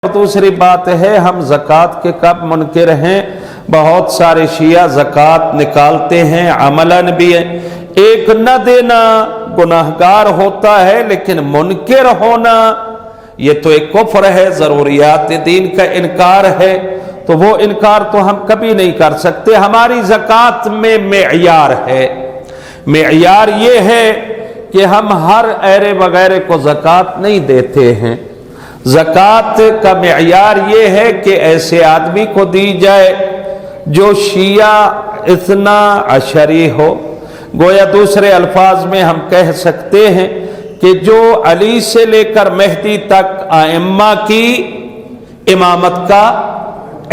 دوسری بات ہے ہم زکوٰۃ کے کب منکر ہیں؟ بہت سارے شیعہ زکوٰۃ نکالتے ہیں، عملاً بھی ہے۔ ایک نہ دینا گناہگار ہوتا ہے، لیکن منکر ہونا یہ تو ایک کفر ہے، ضروریات دین کا انکار ہے، تو وہ انکار تو ہم کبھی نہیں کر سکتے۔ ہماری زکوٰۃ میں معیار ہے، معیار یہ ہے کہ ہم ہر ایرے وغیرہ کو زکوٰۃ نہیں دیتے ہیں۔ زکوٰۃ کا معیار یہ ہے کہ ایسے آدمی کو دی جائے جو شیعہ اثنا عشری ہو، گویا دوسرے الفاظ میں ہم کہہ سکتے ہیں کہ جو علی سے لے کر مہدی تک ائمہ کی امامت کا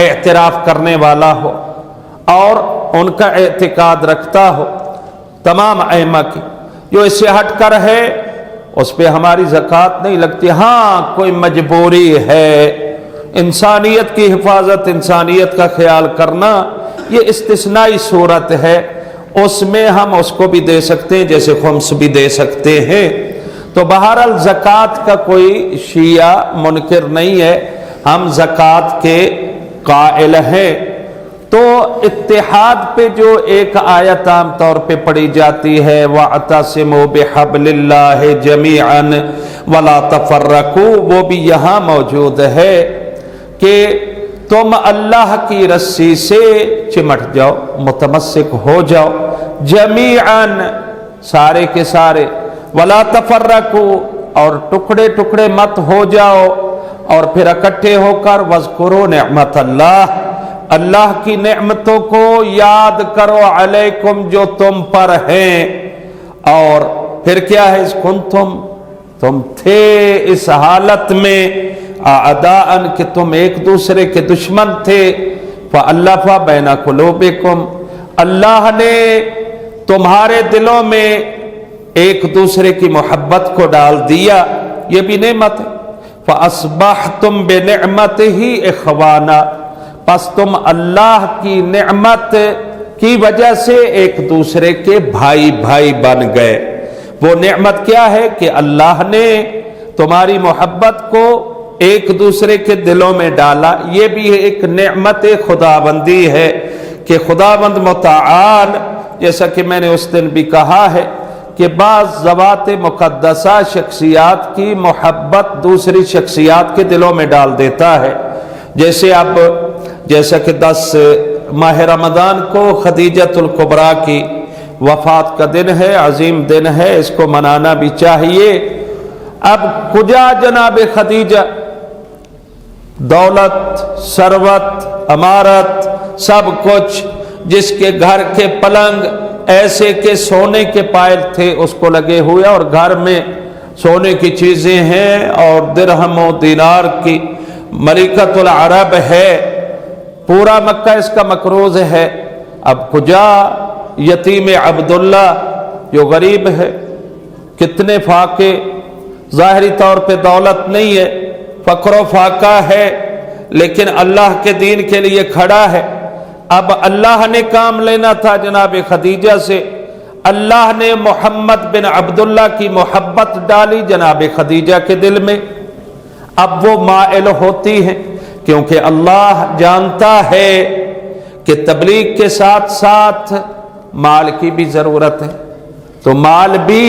اعتراف کرنے والا ہو اور ان کا اعتقاد رکھتا ہو، تمام ائمہ کی۔ جو اس سے ہٹ کر ہے اس پہ ہماری زکوٰۃ نہیں لگتی۔ ہاں کوئی مجبوری ہے، انسانیت کی حفاظت، انسانیت کا خیال کرنا، یہ استثنائی صورت ہے، اس میں ہم اس کو بھی دے سکتے ہیں، جیسے خمس بھی دے سکتے ہیں۔ تو بہرحال زکوٰۃ کا کوئی شیعہ منکر نہیں ہے، ہم زکوٰۃ کے قائل ہیں۔ تو اتحاد پہ جو ایک آیت عام طور پہ پڑھی جاتی ہے وَاعْتَصِمُوا بِحَبْلِ اللَّهِ جَمِيعًا وَلَا تَفَرَّقُوا، وہ بھی یہاں موجود ہے کہ تم اللہ کی رسی سے چمٹ جاؤ، متمسک ہو جاؤ، جمیعاً سارے کے سارے، وَلَا تَفَرَّقُوا اور ٹکڑے ٹکڑے مت ہو جاؤ، اور پھر اکٹھے ہو کر وَاذْكُرُوا نِعْمَةَ اللَّهِ، اللہ کی نعمتوں کو یاد کرو، علیکم جو تم پر ہیں۔ اور پھر کیا ہے، اس تم تھے اس حالت میں اعداءً کہ تم ایک دوسرے کے دشمن تھے، فألف بین قلوبکم، اللہ نے تمہارے دلوں میں ایک دوسرے کی محبت کو ڈال دیا، یہ بھی نعمت ہے۔ فأصبحتم بنعمتہ اخوانا، پس تم اللہ کی نعمت کی وجہ سے ایک دوسرے کے بھائی بھائی بن گئے۔ وہ نعمت کیا ہے کہ اللہ نے تمہاری محبت کو ایک دوسرے کے دلوں میں ڈالا، یہ بھی ایک نعمت خداوندی ہے کہ خداوند متعال، جیسا کہ میں نے اس دن بھی کہا ہے کہ بعض ذوات مقدسہ شخصیات کی محبت دوسری شخصیات کے دلوں میں ڈال دیتا ہے۔ جیسا کہ 10 ماہ رمضان کو خدیجۃ الکبریٰ کی وفات کا دن ہے، عظیم دن ہے، اس کو منانا بھی چاہیے۔ اب کجا جناب خدیجہ، دولت، ثروت، امارت، سب کچھ، جس کے گھر کے پلنگ ایسے کہ سونے کے پائل تھے اس کو لگے ہوئے، اور گھر میں سونے کی چیزیں ہیں اور درہم و دینار کی ملکۃ العرب ہے، پورا مکہ اس کا مقروض ہے۔ اب کجا یتیم عبداللہ جو غریب ہے، کتنے فاقے، ظاہری طور پہ دولت نہیں ہے، فقر و فاقہ ہے، لیکن اللہ کے دین کے لیے کھڑا ہے۔ اب اللہ نے کام لینا تھا جناب خدیجہ سے، اللہ نے محمد بن عبداللہ کی محبت ڈالی جناب خدیجہ کے دل میں، اب وہ مائل ہوتی ہیں، کیونکہ اللہ جانتا ہے کہ تبلیغ کے ساتھ ساتھ مال کی بھی ضرورت ہے، تو مال بھی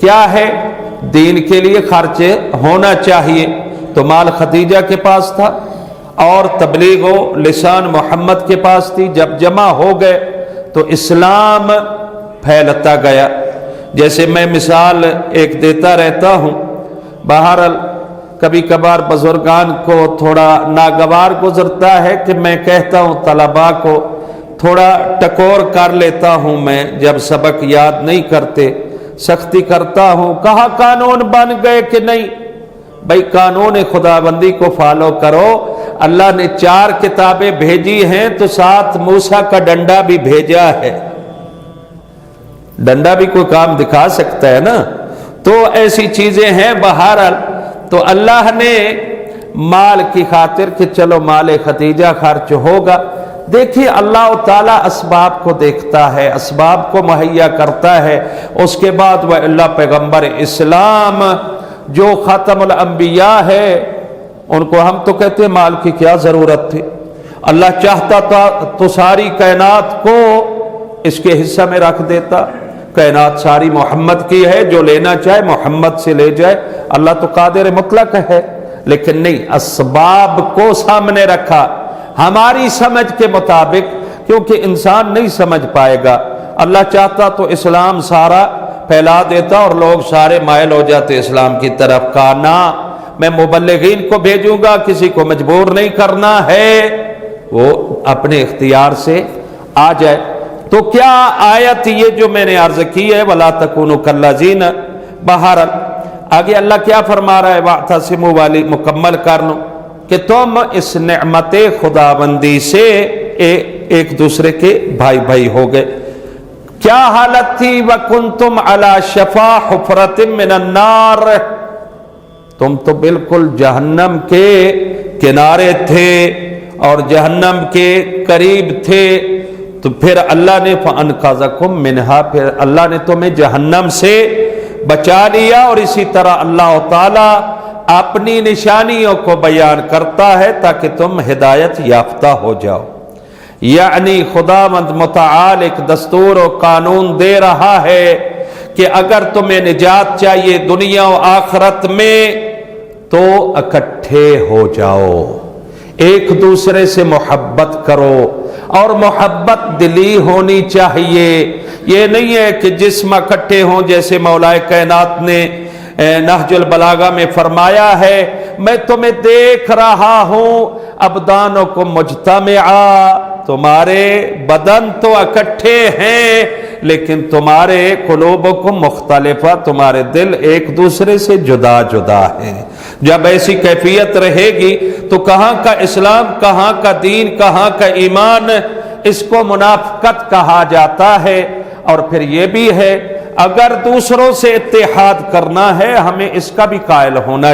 کیا ہے، دین کے لیے خرچ ہونا چاہیے۔ تو مال خدیجہ کے پاس تھا اور تبلیغ و لسان محمد کے پاس تھی، جب جمع ہو گئے تو اسلام پھیلتا گیا۔ جیسے میں مثال ایک دیتا رہتا ہوں، بہرحال کبھی کبھار بزرگان کو تھوڑا ناگوار گزرتا ہے کہ میں کہتا ہوں طلباء کو تھوڑا ٹکور کر لیتا ہوں، میں جب سبق یاد نہیں کرتے سختی کرتا ہوں، کہا قانون بن گئے کہ نہیں؟ بھائی قانون خداوندی کو فالو کرو، اللہ نے 4 کتابیں بھیجی ہیں تو ساتھ موسیٰ کا ڈنڈا بھی بھیجا ہے، ڈنڈا بھی کوئی کام دکھا سکتا ہے نا، تو ایسی چیزیں ہیں۔ بہرحال تو اللہ نے مال کی خاطر کہ چلو مال خدیجہ خرچ ہوگا، دیکھیے اللہ تعالیٰ اسباب کو دیکھتا ہے، اسباب کو مہیا کرتا ہے۔ اس کے بعد وہ اللہ پیغمبر اسلام جو خاتم الانبیاء ہے، ان کو ہم تو کہتے ہیں مال کی کیا ضرورت تھی، اللہ چاہتا تھا تو ساری کائنات کو اس کے حصہ میں رکھ دیتا، کائنات ساری محمد کی ہے، جو لینا چاہے محمد سے لے جائے، اللہ تو قادر مطلق ہے، لیکن نہیں، اسباب کو سامنے رکھا ہماری سمجھ کے مطابق، کیونکہ انسان نہیں سمجھ پائے گا۔ اللہ چاہتا تو اسلام سارا پھیلا دیتا اور لوگ سارے مائل ہو جاتے اسلام کی طرف، کہا نہ، میں مبلغین کو بھیجوں گا، کسی کو مجبور نہیں کرنا ہے، وہ اپنے اختیار سے آ جائے۔ تو کیا آیت یہ جو میں نے عرض کی ہے وَلَا تَكُونُوا كَالَّذِينَ، بہرحال آگے اللہ کیا فرما رہا ہے، وَاعْتَصِمُوا والی مکمل کر لو کہ تم اس نعمت خداوندی سے ایک دوسرے کے بھائی بھائی ہو گئے۔ کیا حالت تھی، وَكُنْتُمْ عَلَى شَفَا حُفْرَةٍ مِّنَ النَّارِ، تم تو بالکل جہنم کے کنارے تھے اور جہنم کے قریب تھے، تو پھر اللہ نے فَأَنْقَذَكُم مِّنْهَا، پھر اللہ نے تمہیں جہنم سے بچا لیا۔ اور اسی طرح اللہ تعالیٰ اپنی نشانیوں کو بیان کرتا ہے تاکہ تم ہدایت یافتہ ہو جاؤ، یعنی خداوند متعال ایک دستور و قانون دے رہا ہے کہ اگر تمہیں نجات چاہیے دنیا و آخرت میں تو اکٹھے ہو جاؤ، ایک دوسرے سے محبت کرو، اور محبت دلی ہونی چاہیے۔ یہ نہیں ہے کہ جسم اکٹھے ہوں، جیسے مولا کائنات نے نہج البلاغہ میں فرمایا ہے، میں تمہیں دیکھ رہا ہوں ابدانکم مجتمعا، تمہارے بدن تو اکٹھے ہیں لیکن تمہارے قلوبکم مختلفہ، تمہارے دل ایک دوسرے سے جدا جدا ہیں۔ جب ایسی کیفیت رہے گی تو کہاں کا اسلام، کہاں کا دین، کہاں کا ایمان، اس کو منافقت کہا جاتا ہے۔ اور پھر یہ بھی ہے اگر دوسروں سے اتحاد کرنا ہے ہمیں اس کا بھی قائل ہونا